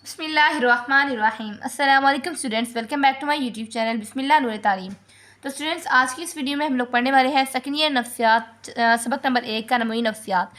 बिस्मिल्लाहिर्रहमानिर्रहीम। अस्सलाम वालेकुम students, welcome back to my YouTube channel Bismillah Noor Taleem. तो स्टूडेंट्स, आज की इस वीडियो में हम लोग पढ़ने वाले हैं सेकंड ईयर नफ्सियात, सबक नंबर 1 का नमूनी नफ्सियात।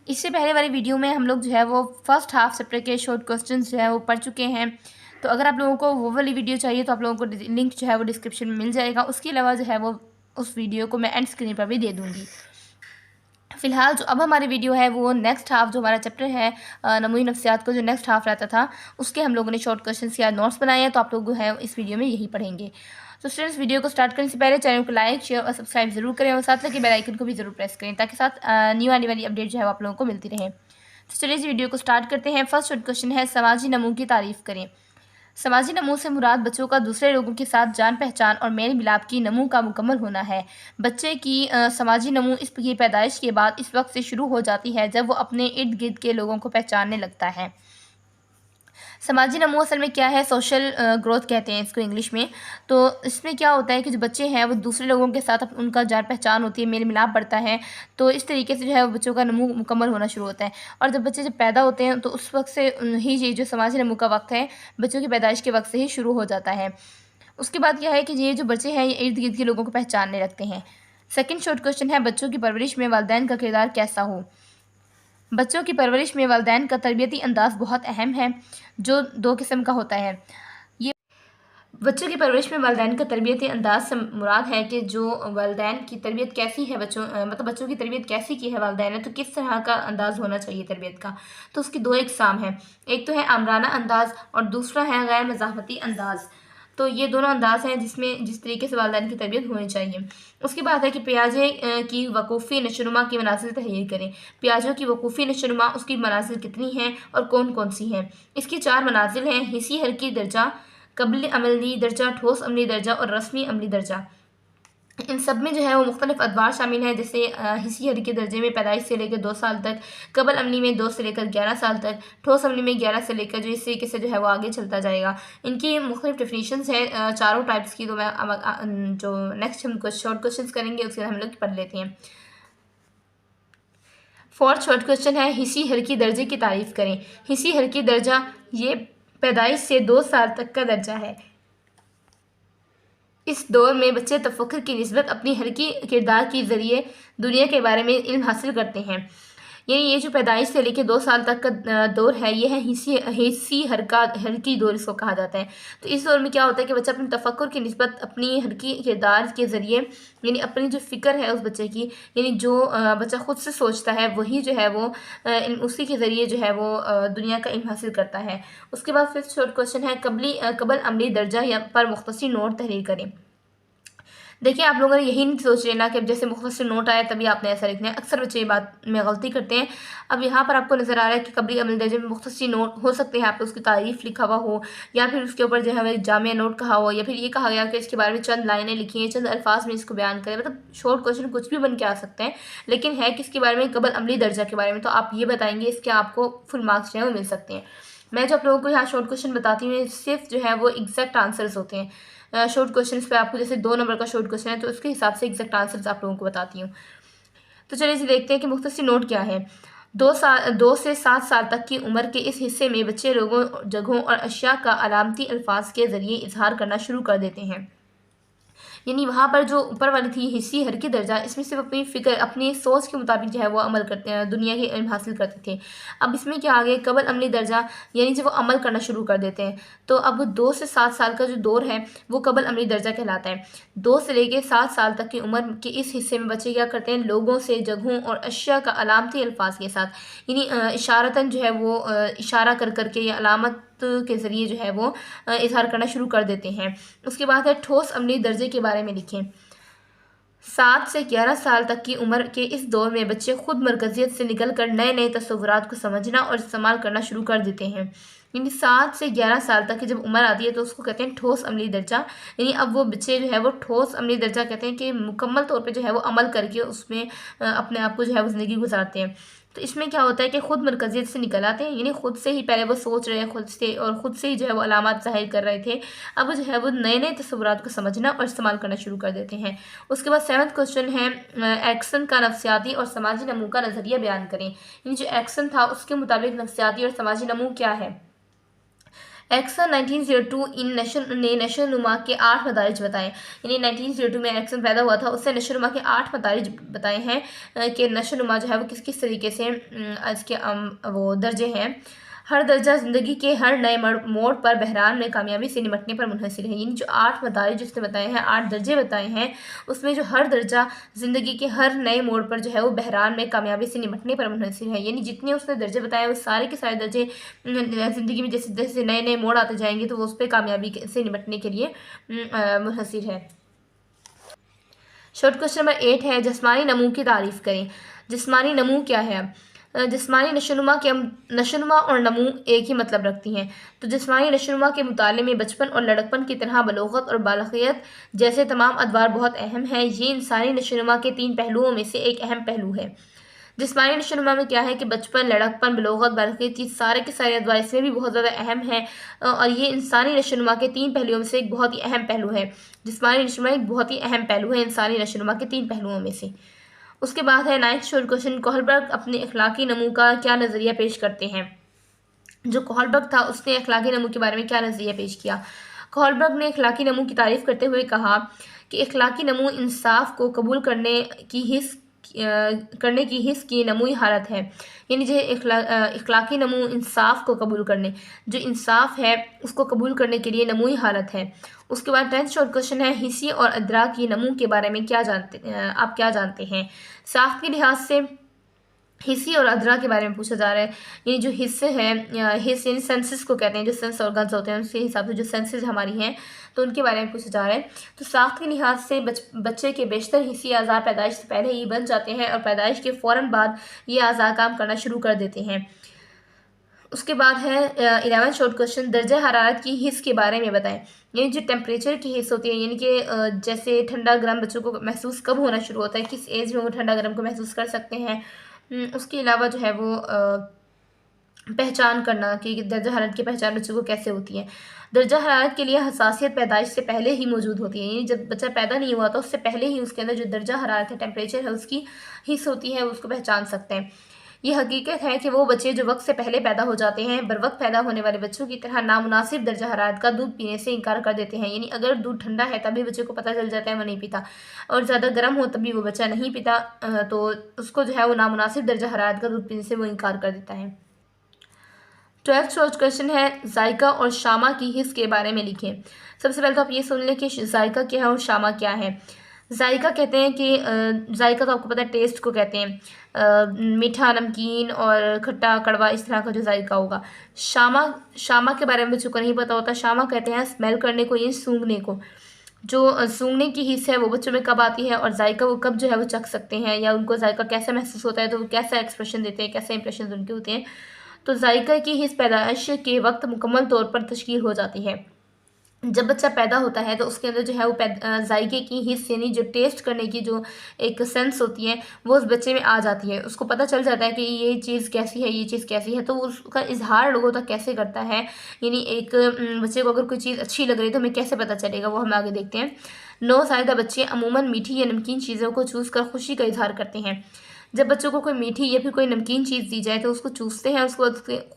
इससे पहले वाली वीडियो में हम लोग जो है वो फर्स्ट हाफ चैप्टर के शॉर्ट क्वेश्चन जो है वो पढ़ चुके हैं। तो अगर आप लोगों को वो वाली वीडियो चाहिए तो आप लोगों को लिंक जो है वो डिस्क्रिप्शन में मिल जाएगा। उसके अलावा जो है वो उस वीडियो को मैं एंड स्क्रीन पर भी दे दूँगी। फ़िलहाल जो अब हमारी वीडियो है वो नेक्स्ट हाफ़ जो हमारा चैप्टर है नमूनी नफ्सियात को जो नेक्स्ट हाफ़ रहता था उसके हम लोगों ने शॉर्ट क्वेश्चंस या नोट्स बनाए हैं, तो आप लोग हैं इस वीडियो में यही पढ़ेंगे। तो स्टूडेंट्स, वीडियो को स्टार्ट करने से पहले चैनल को लाइक शेयर और सब्सक्राइब ज़रूर करें और साथ लगे बेल आइकन को भी ज़रूर प्रेस करें ताकि साथ न्यू आने वाली अपडेट जो है वो आप लोगों को मिलती रहे। तो चलिए इस वीडियो को स्टार्ट करते हैं। फर्स्ट शॉर्ट क्वेश्चन है समाजी नमूने की तारीफ़ करें। समाजी नमूने से मुराद बच्चों का दूसरे लोगों के साथ जान पहचान और मेल मिलाप की नमूने का मुकम्मल होना है। बच्चे की समाजी नमूने इसकी पैदाइश के बाद इस वक्त से शुरू हो जाती है जब वो अपने इर्द गिर्द के लोगों को पहचानने लगता है। समाजी नमूने असल में क्या है, सोशल ग्रोथ कहते हैं इसको इंग्लिश में। तो इसमें क्या होता है कि जो बच्चे हैं वो दूसरे लोगों के साथ उनका जान पहचान होती है, मेल मिलाप बढ़ता है। तो इस तरीके से जो है वो बच्चों का नमूना मुकम्मल होना शुरू होता है। और जब बच्चे पैदा होते हैं तो उस वक्त से ही ये जो समाजी नमूने का वक्त है बच्चों की पैदाइश के वक्त से ही शुरू हो जाता है। उसके बाद क्या है कि ये जो बच्चे हैं ये इर्द गिर्द के लोगों को पहचानने लगते हैं। सेकंड शॉर्ट क्वेश्चन है बच्चों की परवरिश में वालिदैन का किरदार कैसा हो। बच्चों की परवरिश में वालिदैन का तरबियती अंदाज़ बहुत अहम है, जो दो किस्म का होता है। ये बच्चों की परवरिश में वालिदैन का तरबियती अंदाज़ से मुराद है कि जो वालिदैन की तरबियत कैसी है, मतलब बच्चों की तरबियत कैसी की है वालिदैन ने, तो किस तरह का अंदाज़ होना चाहिए तरबियत का। तो उसकी दो इकसाम हैं, एक तो है आमराना अंदाज़ और दूसरा है गैर मज़ाहमती अंदाज़। तो ये दोनों अंदाज़ हैं जिस तरीके से वालिदैन की तरबियत होनी चाहिए। उसके बाद है कि पियाजे की वकूफ़ी नशोनुमा की मनाज़िल तहरीर करें। पियाजों की वकूफ़ी नशोनुमा उसकी मनाज़िल कितनी हैं और कौन कौन सी हैं। इसकी 4 मनाज़िल हैं: हिस्सी हरकी दर्जा, कबल अमली दर्जा, ठोस अमली दर्जा और रस्मी अमली दर्जा। इन सब में जो है वो मुख्तलिफ अदवार शामिल हैं, जैसे हिस्सी हरी के दर्जे में पैदाइश से लेकर 2 साल तक, कबल अमली में 2 से लेकर 11 साल तक, ठोस अमली में 11 से लेकर, जो इस तरीके से जो है वो आगे चलता जाएगा। इनकी मुख्तलिफ डेफिनेशंस हैं चारों टाइप्स की। तो मैं अब जो नेक्स्ट हम कुछ शॉर्ट क्वेश्चन करेंगे उसके हम लोग पढ़ लेते हैं। फोर्थ शॉर्ट क्वेश्चन है हिस्सी हरकी दर्जे की तारीफ़ करें। हिस्सी हरकी दर्जा ये पैदाइश से 2 साल तक का दर्जा है। इस दौर में बच्चे तफक्कुर की निस्बत अपनी हरकी किरदार के ज़रिए दुनिया के बारे में इल्म हासिल करते हैं। यानी ये जो पैदाइश से लेकर 2 साल तक का दौर है ये है हिस्सी हरकी दौर इसको कहा जाता है। तो इस दौर में क्या होता है कि बच्चा अपने तफक्कुर की निस्बत अपनी हरकी किरदार के ज़रिए, यानी अपनी जो फ़िक्र है उस बच्चे की, यानी जो बच्चा ख़ुद से सोचता है वही जो है वो उसी के ज़रिए जो है वो दुनिया का इल्म हासिल करता है। उसके बाद फिफ्थ शॉर्ट क्वेश्चन है कबल अमली दर्जा या पर मुख्तसर नोट तहरीर करें। देखिए, आप लोगों ने यही नहीं सोच लेना कि अब जैसे मुख्तसर नोट आया तभी आपने ऐसा लिखना है। अक्सर बच्चे ये बात में गलती करते हैं। अब यहाँ पर आपको नज़र आ रहा है कि कबली अमल दर्जे में मुख्तसर नोट हो सकते हैं, आप उसकी तारीफ़ लिखा हुआ हो या फिर उसके ऊपर जो है जामिया नोट कहा हो, या फिर ये कहा गया कि इसके बारे में चंद लाइनें लिखी हैं, चंद अल्फाज में इसको बयान करें। मतलब शॉर्ट क्वेश्चन कुछ भी बन के आ सकते हैं, लेकिन है किसके बारे में, कबल अमली दर्जा के बारे में। तो आप ये बताएंगे, इसके आपको फुल मार्क्स जो है वो मिल सकते हैं। मैं जो आप लोगों को यहाँ शॉर्ट क्वेश्चन बताती हूँ सिर्फ जो है वो एग्जैक्ट आंसर्स होते हैं। शॉर्ट क्वेश्चन पे आपको जैसे 2 नंबर का शॉर्ट क्वेश्चन है तो उसके हिसाब से एग्जैक्ट आंसर्स आप लोगों को बताती हूँ। तो चलिए इसे देखते हैं कि मुख्तसर नोट क्या है। 2 से 7 साल तक की उम्र के इस हिस्से में बच्चे लोगों, जगहों और अशिया का अलामती अल्फाज के ज़रिए इजहार करना शुरू कर देते हैं। यानी वहाँ पर जो ऊपर वाली थी हिस्सी हरकी दर्जा, इसमें सिर्फ अपनी फ़िक्र, अपनी सोच के मुताबिक जो है वो अमल करते हैं, दुनिया के इल्म हासिल करते थे। अब इसमें क्या आ गए कबल अमली दर्जा, यानी जब वो अमल करना शुरू कर देते हैं। तो अब 2 से 7 साल का जो दौर है वो कबल अमली दर्जा कहलाता है। 2 से लेकर 7 साल तक की उम्र के इस हिस्से में बच्चे क्या करते हैं, लोगों से, जगहों और अशिया का अलामती अल्फाज के साथ, यानी इशारतन जो है वो इशारा कर करके या अलामत के ज़रिए जो है वो इजहार करना शुरू कर देते हैं। उसके बाद है ठोस अमली दर्जे के बारे में लिखें। 7 से 11 साल तक की उम्र के इस दौर में बच्चे खुद मरकज़ियत से निकल कर नए नए तसव्वुरात को समझना और इस्तेमाल करना शुरू कर देते हैं। यानी 7 से 11 साल तक की जब उम्र आती है तो उसको कहते हैं ठोस अमली दर्जा। यानी अब वो बच्चे जो है वो ठोस अमली दर्जा कहते हैं कि मुकम्मल तौर पे जो है वो अमल करके उसमें अपने आप को जो है वो ज़िंदगी गुजारते हैं। तो इसमें क्या होता है कि ख़ुद मरकज़ियत से निकल आते हैं, यानी ख़ुद से ही पहले वो सोच रहे हैं खुद से और ख़ुद से ही जो है वो अलामात ज़ाहिर कर रहे थे। अब जो है वो नए नए तसव्वुरात को समझना और इस्तेमाल करना शुरू कर देते हैं। उसके बाद 7th क्वेश्चन है एक्सन का नफ्सियाती और समाजी नमूने का नज़रिया बयान करें। यानी जो एक्सन था उसके मुताबिक नफ्सियाती और समाजी नमूने क्या है। एक्सन 1902 इन नशो नुमा के 8 मदारिज बताए, यानी 1902 में एक्सन पैदा हुआ था, उससे नशो नुमा के 8 मदारिज बताए हैं कि नशो नुमा जो है वो किस किस तरीके से इसके वो दर्जे हैं। हर दर्जा ज़िंदगी के हर नए मोड़ पर बहरान में कामयाबी से निपटने पर मुनहसर है, यानी जो 8 मदारिज जिसने बताए हैं, 8 दर्जे बताए हैं, उसमें जो हर दर्जा ज़िंदगी के हर नए मोड़ पर जो है वो बहरान में कामयाबी से निपटने पर मुनहसर है, यानी जितने उसने दर्जे बताए वो सारे के सारे दर्जे ज़िंदगी में जैसे जैसे नए नए मोड़ आते जाएंगे तो वो उस पर कामयाबी से निपटने के लिए मुनहसर है। शॉर्ट क्वेश्चन नंबर 8 है, जिस्मानी नमू की तारीफ़ करें। जिस्मानी नमू क्या है? जिस्मानी नशोनुमा और नमू एक ही मतलब रखती हैं। तो जिस्मानी नशोनुमा के मुताले में बचपन और लड़कपन की तरह बलोगत और बालगियत जैसे तमाम अदवार बहुत अहम हैं। ये इंसानी नशोनुमा के 3 पहलुओं में से एक अहम पहलू है। जिस्मानी नशोनुमा में क्या है कि बचपन, लड़कपन, बलोगत, बालगियत, ये सारे के सारे अदवार इसमें भी बहुत ज़्यादा अहम है और ये इंसानी नशोनुमा के 3 पहलुओं में से एक बहुत ही अहम पहलू है। जिस्मानी नशोनुमा एक बहुत ही अहम पहलू है इंसानी नशोनुमा के 3 पहलुओं में से। उसके बाद है 9th शोर क्वेश्चन, कोहलबर्ग अपने अखलाकी नमू का क्या नज़रिया पेश करते हैं। जो कोहलबर्ग था उसने अखलाकी नमू के बारे में क्या नज़रिया पेश किया। कोहलबर्ग ने अखलाकी नमू की तारीफ़ करते हुए कहा कि अखलाकी नमू इंसाफ को कबूल करने की हिस्स की नमूई हालत है, यानी जो अखलाकी नमू इंसाफ को कबूल करने, जो इंसाफ है उसको कबूल करने के लिए नमूई हालत है। उसके बाद 10th शॉर्ट क्वेश्चन है, हिस्सी और अदरा की नमू के बारे में आप क्या जानते हैं। साख्त के लिहाज से हिस्सी और अदरा के बारे में पूछा जा रहा है, यानी जो हिस्से हैं, हिस्से यानी सेंसेस को कहते हैं, जो सेंस ऑर्गन्स होते हैं उसके हिसाब से जो सेंसेस हमारी हैं तो उनके बारे में पूछा जा रहा है। तो साख्त के लिहाज से बच्चे के बेशतर हिस्सी अज़ा पैदाइश से पहले ही बन जाते हैं और पैदाइश के फ़ौरन बाद ये अज़ा काम करना शुरू कर देते हैं। उसके बाद है 11th शॉर्ट क्वेश्चन, दर्जा हरारत की हिस्स के बारे में बताएं, यानी जो टेम्परेचर की हिस्स होती है, यानी कि जैसे ठंडा गर्म बच्चों को महसूस कब होना शुरू होता है, किस एज में वो ठंडा गर्म को महसूस कर सकते हैं। उसके अलावा जो है वो पहचान करना कि दर्जा हरारत की पहचान बच्चों को कैसे होती है। दर्जा हरारत के लिए हसासियत पैदाइश से पहले ही मौजूद होती है, यानी जब बच्चा पैदा नहीं हुआ तो उससे पहले ही उसके अंदर जो दर्जा हरारत है, टेम्परेचर है, उसकी हिस्स होती है, उसको पहचान सकते हैं। ये हकीकत है कि वो बच्चे जो वक्त से पहले पैदा हो जाते हैं बर वक्त पैदा होने वाले बच्चों की तरह नामुनासिब दर्जा हरारत का दूध पीने से इनकार कर देते हैं, यानी अगर दूध ठंडा है तभी बच्चे को पता चल जाता है वो नहीं पीता, और ज़्यादा गर्म हो तभी वो बच्चा नहीं पीता, तो उसको जो है वो नामुनासिब दर्जा हरारत का दूध पीने से वो इनकार कर देता है। 12th शॉर्ट क्वेश्चन है, जायका और शामा की हिस्स के बारे में लिखें। सबसे पहले तो आप ये सुन लें कि जायका क्या है और शामा क्या है। जायका कहते हैं कि जायका तो आपको पता है टेस्ट को कहते हैं, मीठा, नमकीन और खट्टा, कड़वा, इस तरह का जो जायका होगा। शामा के बारे में बच्चों को नहीं पता होता। शामा कहते हैं स्मेल करने को, ये सूंघने को। जो सूंघने की हिस्स है वो बच्चों में कब आती है और जायका वो कब जो है वो चख सकते हैं, या उनको जायका कैसा महसूस होता है, तो वो कैसा एक्सप्रेशन देते हैं, कैसे इंप्रेशन उनके होते हैं। तो जायका की हिस्स पैदाइश के वक्त मुकम्मल तौर पर तश्कील हो जाती है। जब बच्चा पैदा होता है तो उसके अंदर जो है वो जायके की हिस्स यानी जो टेस्ट करने की जो एक सेंस होती है वो उस बच्चे में आ जाती है। उसको पता चल जाता है कि ये चीज़ कैसी है, ये चीज़ कैसी है, तो वो उसका इजहार लोगों तक कैसे करता है, यानी एक बच्चे को अगर कोई चीज़ अच्छी लग रही है तो हमें कैसे पता चलेगा, वो हम आगे देखते हैं। नौसाइदा बच्चे अमूमन मीठी या नमकीन चीज़ों को चूस कर खुशी का इजहार करते हैं। जब बच्चों को कोई मीठी या फिर कोई नमकीन चीज़ दी जाए तो उसको चूसते हैं, उसको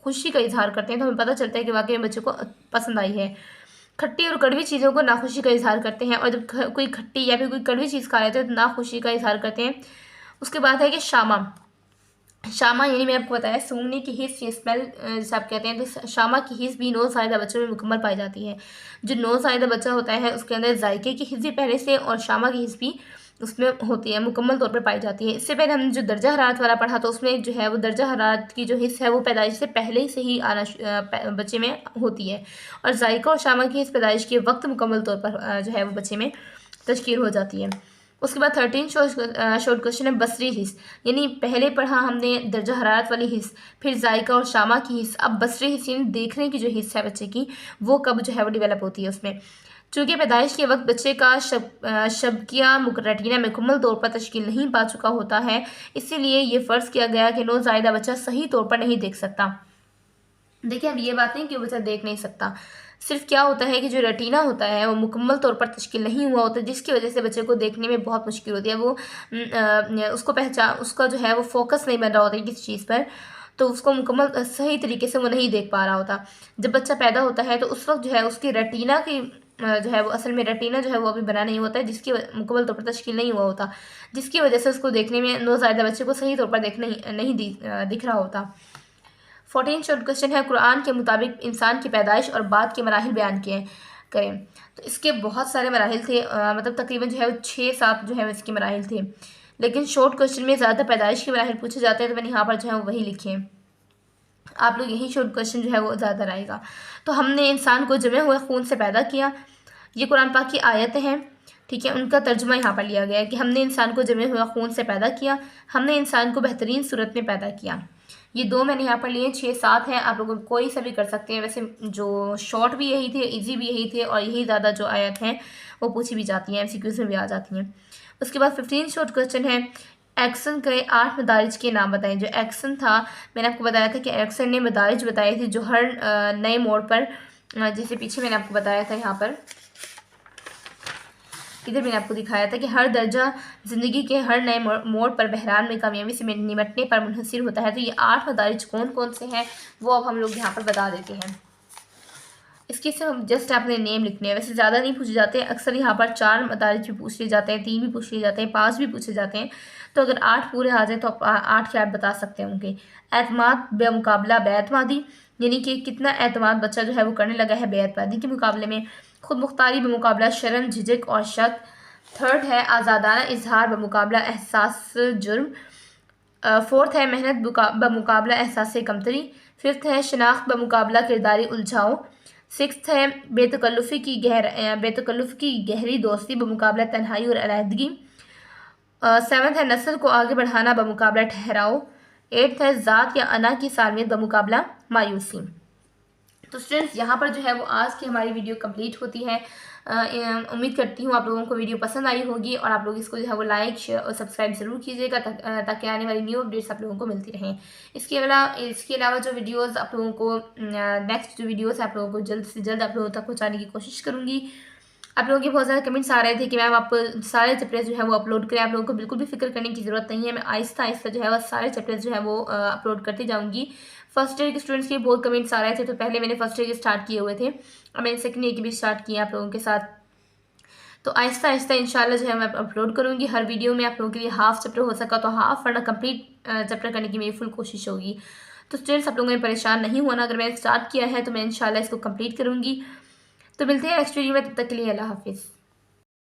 खुशी का इजहार करते हैं, तो हमें पता चलता है कि वाकई में बच्चे को पसंद आई है। खट्टी और कड़वी चीज़ों को नाखुशी का इजहार करते हैं, और जब कोई खट्टी या फिर कोई कड़वी चीज़ खा लेते हैं तो नाखुशी का इजहार करते हैं। उसके बाद है कि शामा यानी मैंने आपको बताया सूंघने की हिस्स, ये स्मेल जैसे आप कहते हैं, तो शामा की हिस्स भी नौसाइदा बच्चों में मुकम्मल पाई जाती है। जो नौसाइदा बच्चा होता है उसके अंदर जायके की हिस्स भी पहले से और शामा की हिस्स भी उसमें होती है, मुकम्मल तौर पर पाई जाती है। इससे पहले हमने जो दर्जा हरारत वाला पढ़ा तो उसमें जो है वो दर्जा हरारत की जो हिस्स है वो पैदाइश से पहले से ही आना बच्चे में होती है, और जायका और शामा की हिस्स पैदाइश के वक्त मुकम्मल तौर पर जो है वो बच्चे में तश्कील हो जाती है। उसके बाद 13 शॉर्ट क्वेश्चन है, बसरी हिस्स, यानी पहले पढ़ा हमने दर्जा हरारत वाली हिस्स, फिर जायका और शामा की हिस्स, अब बसरी हिस्स यानी देखने की जो हिस्स है बच्चे की वो कब जो है वो डेवलप होती है उसमें। चूँकि पैदाइश के वक्त बच्चे का शबकिया रेटिना मुकम्मल तौर पर तश्कील नहीं पा चुका होता है, इसीलिए ये फ़र्ज़ किया गया कि नौज़ायदा बच्चा सही तौर पर नहीं देख सकता। देखिए अब ये बात नहीं कि बच्चा देख नहीं सकता, सिर्फ क्या होता है कि जो रेटिना होता है वो मुकम्मल तौर पर तश्कील नहीं हुआ होता, जिसकी वजह से बच्चे को देखने में बहुत मुश्किल होती है। वो उसका जो है वो फोकस नहीं बन रहा होता है किसी चीज़ पर, तो उसको मुकम्मल सही तरीके से वो नहीं देख पा रहा होता। जब बच्चा पैदा होता है तो उस वक्त जो है उसकी रेटिना की जो है वो असल में रेटिना जो है वो अभी बना नहीं होता है, जिसकी मुकम्मल तौर पर तश्कील नहीं हुआ होता, जिसकी वजह से उसको देखने में नौज़ायदा बच्चे को सही तौर पर नहीं दिख रहा होता। 14 शॉर्ट क्वेश्चन है, कुरान के मुताबिक इंसान की पैदाइश और बाद के मराहिल बयान किए करें। तो इसके बहुत सारे मराहिल थे, मतलब तकरीबन जो है वो 6-7 जो है इसके मराहिल थे, लेकिन शॉर्ट क्वेश्चन में ज़्यादा पैदाइश के मराहिल पूछे जाते हैं, तो मैंने यहाँ पर जो है वो वही लिखे हैं। आप लोग यही शॉर्ट क्वेश्चन जो है वो ज़्यादा रहेगा। तो हमने इंसान को जमे हुए खून से पैदा किया, ये कुरान पाक की आयतें हैं, ठीक है, उनका तर्जुमा यहाँ पर लिया गया है कि हमने इंसान को जमे हुए खून से पैदा किया, हमने इंसान को बेहतरीन सूरत में पैदा किया। ये 2 मैंने यहाँ पर लिए, 6-7 हैं, आप लोग कोई सा भी कर सकते हैं। वैसे जो शॉर्ट भी यही थे, इजी भी यही थे, और यही ज़्यादा जो आयत हैं वो पूछी भी जाती हैं, MCQs में भी आ जाती हैं। उसके बाद 15 शॉर्ट क्वेश्चन है, एक्सन के 8 मदारिज के नाम बताएं। जो एक्सन था, मैंने आपको बताया था कि एक्सन ने मदारिज बताए थे जो हर नए मोड़ पर, जैसे पीछे मैंने आपको बताया था, यहाँ पर इधर मैंने आपको दिखाया था कि हर दर्जा ज़िंदगी के हर नए मोड़ पर बहरान में कामयाबी से निमटने पर मुनहसर होता है। तो ये 8 मदारिज कौन कौन से हैं वो अब हम लोग यहाँ पर बता देते हैं। इसके से हम जस्ट आपने नेम लिखने हैं, वैसे ज़्यादा नहीं पूछे जाते हैं, अक्सर यहाँ पर 4 मदारिज भी पूछ लिए जाते हैं, 3 भी पूछ लिए जाते हैं, 5 भी पूछे जाते हैं। तो अगर 8 पूरे आ जाए तो आप 8 के 8 बता सकते होंगे। एतमाद बेमुकाबला बेअतमादी, यानी कि कितना एतमाद बच्चा जो है वो करने लगा है बेअतमादी के मुकाबले में। खुद मुख्तारी बेमुकाबला शर्म झिझक और शक। थर्ड है आज़ादाना इजहार बेमुकाबला एहसास जुर्म। फोर्थ है मेहनत बमुकाबला एहसास कमतरी। फिफ्थ है शनाख्त बमुकाबला किरदारी उलझाओ। सिक्स्थ है बेतकल्लुफ़ की गहरी दोस्ती बमुकाबला तन्हाई और अलहदगी। सेवन्थ है नस्ल को आगे बढ़ाना बमुकाबला ठहराओ। एट्थ है ज़ात या अना की सालमियत बमुकाबला मायूसी। तो स्टूडेंट्स, यहाँ पर जो है वो आज की हमारी वीडियो कंप्लीट होती है। उम्मीद करती हूँ आप लोगों को वीडियो पसंद आई होगी, और आप लोग इसको जो है वो लाइक शेयर और सब्सक्राइब ज़रूर कीजिएगा, ताकि आने वाली न्यू अपडेट्स आप लोगों को मिलती रहें। इसके अलावा जो वीडियोस आप लोगों को नेक्स्ट जो वीडियोस आप लोगों को जल्द से जल्द आप लोगों तक पहुँचाने की कोशिश करूँगी। आप लोगों के बहुत ज़्यादा कमेंट्स आ रहे थे कि मैम आप सारे चैप्टर्स जो है वो अपलोड करें। आप लोगों को बिल्कुल भी फिक्र करने की ज़रूरत नहीं है, मैं आहिस्ता आहिस्ता जो है वो सारे चैप्टर्स जो है वो अपलोड करती जाऊँगी। फर्स्ट ईयर के स्टूडेंट्स के बहुत कमेंट्स आ रहे थे, तो पहले मैंने फर्स्ट ईयर के स्टार्ट किए हुए थे, और मैंने सेकंड ईयर के भी स्टार्ट किए आप लोगों के साथ। तो आहिस्ता आहिस्ता इंशाल्लाह जो है मैं अपलोड करूँगी। हर वीडियो में आप लोगों के लिए हाफ चैप्टर हो सका तो हाफ, वरना कंप्लीट चैप्टर करने की मेरी फुल कोशिश होगी। तो स्टूडेंट्स, आप लोगों ने परेशान नहीं होना, अगर मैंने स्टार्ट किया है तो मैं इंशाल्लाह इसको कंप्लीट करूँगी। तो मिलते हैं नेक्स्ट वीडियो में, तब तक के लिए अल्लाह हाफिज़।